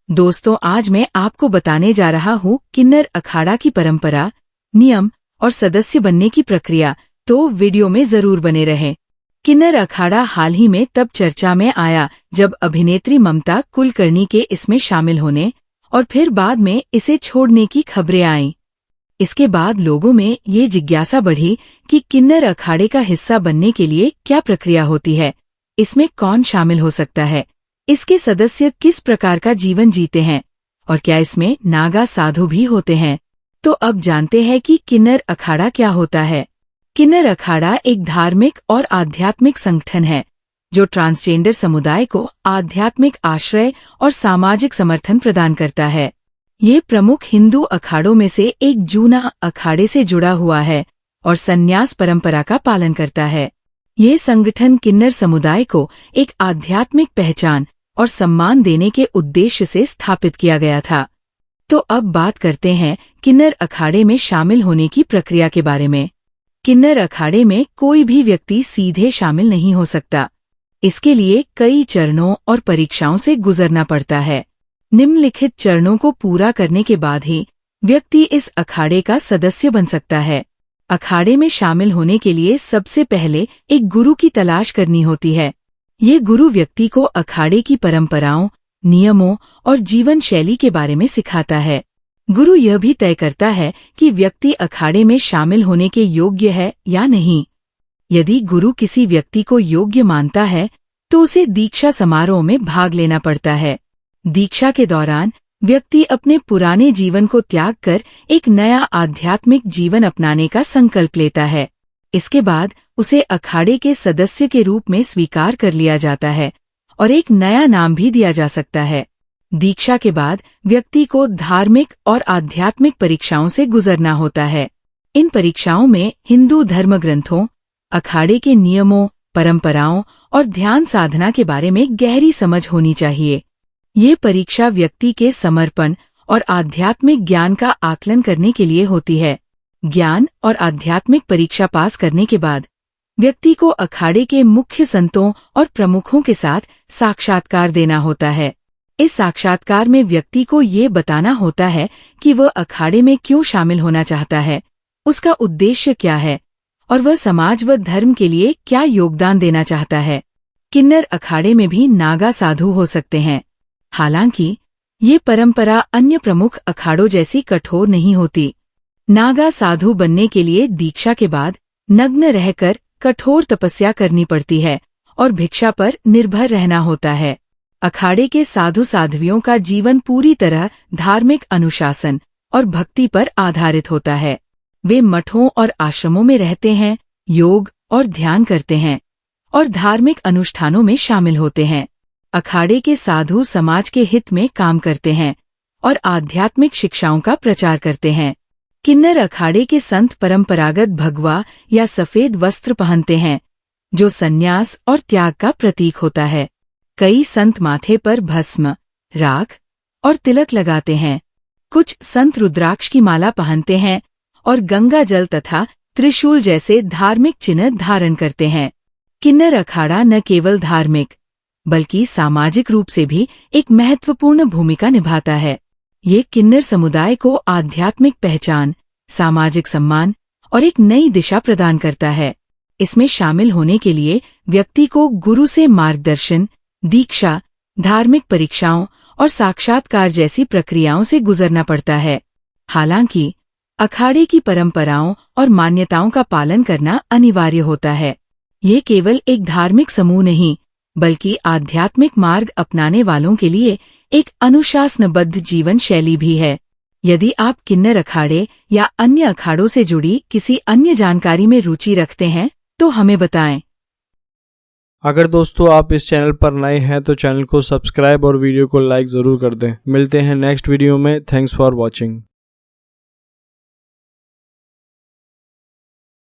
दोस्तों, आज मैं आपको बताने जा रहा हूँ किन्नर अखाड़ा की परंपरा, नियम और सदस्य बनने की प्रक्रिया, तो वीडियो में जरूर बने रहें। किन्नर अखाड़ा हाल ही में तब चर्चा में आया जब अभिनेत्री ममता कुलकर्णी के इसमें शामिल होने और फिर बाद में इसे छोड़ने की खबरें आईं। इसके बाद लोगों में ये जिज्ञासा बढ़ी कि किन्नर अखाड़े का हिस्सा बनने के लिए क्या प्रक्रिया होती है, इसमें कौन शामिल हो सकता है, इसके सदस्य किस प्रकार का जीवन जीते हैं और क्या इसमें नागा साधु भी होते हैं। तो अब जानते हैं कि किन्नर अखाड़ा क्या होता है। किन्नर अखाड़ा एक धार्मिक और आध्यात्मिक संगठन है जो ट्रांसजेंडर समुदाय को आध्यात्मिक आश्रय और सामाजिक समर्थन प्रदान करता है। ये प्रमुख हिंदू अखाड़ों में से एक जूना अखाड़े से जुड़ा हुआ है और संन्यास परंपरा का पालन करता है। ये संगठन किन्नर समुदाय को एक आध्यात्मिक पहचान और सम्मान देने के उद्देश्य से स्थापित किया गया था। तो अब बात करते हैं किन्नर अखाड़े में शामिल होने की प्रक्रिया के बारे में। किन्नर अखाड़े में कोई भी व्यक्ति सीधे शामिल नहीं हो सकता। इसके लिए कई चरणों और परीक्षाओं से गुजरना पड़ता है। निम्नलिखित चरणों को पूरा करने के बाद ही व्यक्ति इस अखाड़े का सदस्य बन सकता है। अखाड़े में शामिल होने के लिए सबसे पहले एक गुरु की तलाश करनी होती है। ये गुरु व्यक्ति को अखाड़े की परंपराओं, नियमों और जीवन शैली के बारे में सिखाता है। गुरु यह भी तय करता है कि व्यक्ति अखाड़े में शामिल होने के योग्य है या नहीं। यदि गुरु किसी व्यक्ति को योग्य मानता है तो उसे दीक्षा समारोह में भाग लेना पड़ता है। दीक्षा के दौरान व्यक्ति अपने पुराने जीवन को त्याग कर एक नया आध्यात्मिक जीवन अपनाने का संकल्प लेता है। इसके बाद उसे अखाड़े के सदस्य के रूप में स्वीकार कर लिया जाता है और एक नया नाम भी दिया जा सकता है। दीक्षा के बाद व्यक्ति को धार्मिक और आध्यात्मिक परीक्षाओं से गुजरना होता है। इन परीक्षाओं में हिंदू धर्म ग्रंथों, अखाड़े के नियमों, परंपराओं और ध्यान साधना के बारे में गहरी समझ होनी चाहिए। ये परीक्षा व्यक्ति के समर्पण और आध्यात्मिक ज्ञान का आकलन करने के लिए होती है। ज्ञान और आध्यात्मिक परीक्षा पास करने के बाद व्यक्ति को अखाड़े के मुख्य संतों और प्रमुखों के साथ साक्षात्कार देना होता है। इस साक्षात्कार में व्यक्ति को ये बताना होता है कि वह अखाड़े में क्यों शामिल होना चाहता है, उसका उद्देश्य क्या है और वह समाज व धर्म के लिए क्या योगदान देना चाहता है। किन्नर अखाड़े में भी नागा साधु हो सकते हैं। हालांकि ये परंपरा अन्य प्रमुख अखाड़ों जैसी कठोर नहीं होती। नागा साधु बनने के लिए दीक्षा के बाद नग्न रहकर कठोर तपस्या करनी पड़ती है और भिक्षा पर निर्भर रहना होता है। अखाड़े के साधु साध्वियों का जीवन पूरी तरह धार्मिक अनुशासन और भक्ति पर आधारित होता है। वे मठों और आश्रमों में रहते हैं, योग और ध्यान करते हैं और धार्मिक अनुष्ठानों में शामिल होते हैं। अखाड़े के साधु समाज के हित में काम करते हैं और आध्यात्मिक शिक्षाओं का प्रचार करते हैं। किन्नर अखाड़े के संत परंपरागत भगवा या सफेद वस्त्र पहनते हैं जो संन्यास और त्याग का प्रतीक होता है। कई संत माथे पर भस्म, राख और तिलक लगाते हैं। कुछ संत रुद्राक्ष की माला पहनते हैं और गंगा जल तथा त्रिशूल जैसे धार्मिक चिन्ह धारण करते हैं। किन्नर अखाड़ा न केवल धार्मिक बल्कि सामाजिक रूप से भी एक महत्वपूर्ण भूमिका निभाता है। ये किन्नर समुदाय को आध्यात्मिक पहचान, सामाजिक सम्मान और एक नई दिशा प्रदान करता है। इसमें शामिल होने के लिए व्यक्ति को गुरु से मार्गदर्शन, दीक्षा, धार्मिक परीक्षाओं और साक्षात्कार जैसी प्रक्रियाओं से गुजरना पड़ता है। हालांकि अखाड़े की परंपराओं और मान्यताओं का पालन करना अनिवार्य होता है। ये केवल एक धार्मिक समूह नहीं बल्कि आध्यात्मिक मार्ग अपनाने वालों के लिए एक अनुशासनबद्ध जीवन शैली भी है। यदि आप किन्नर अखाड़े या अन्य अखाड़ों से जुड़ी किसी अन्य जानकारी में रुचि रखते हैं तो हमें बताएं। अगर दोस्तों आप इस चैनल पर नए हैं तो चैनल को सब्सक्राइब और वीडियो को लाइक ज़रूर कर दें। मिलते हैं नेक्स्ट वीडियो में। Thanks for watching.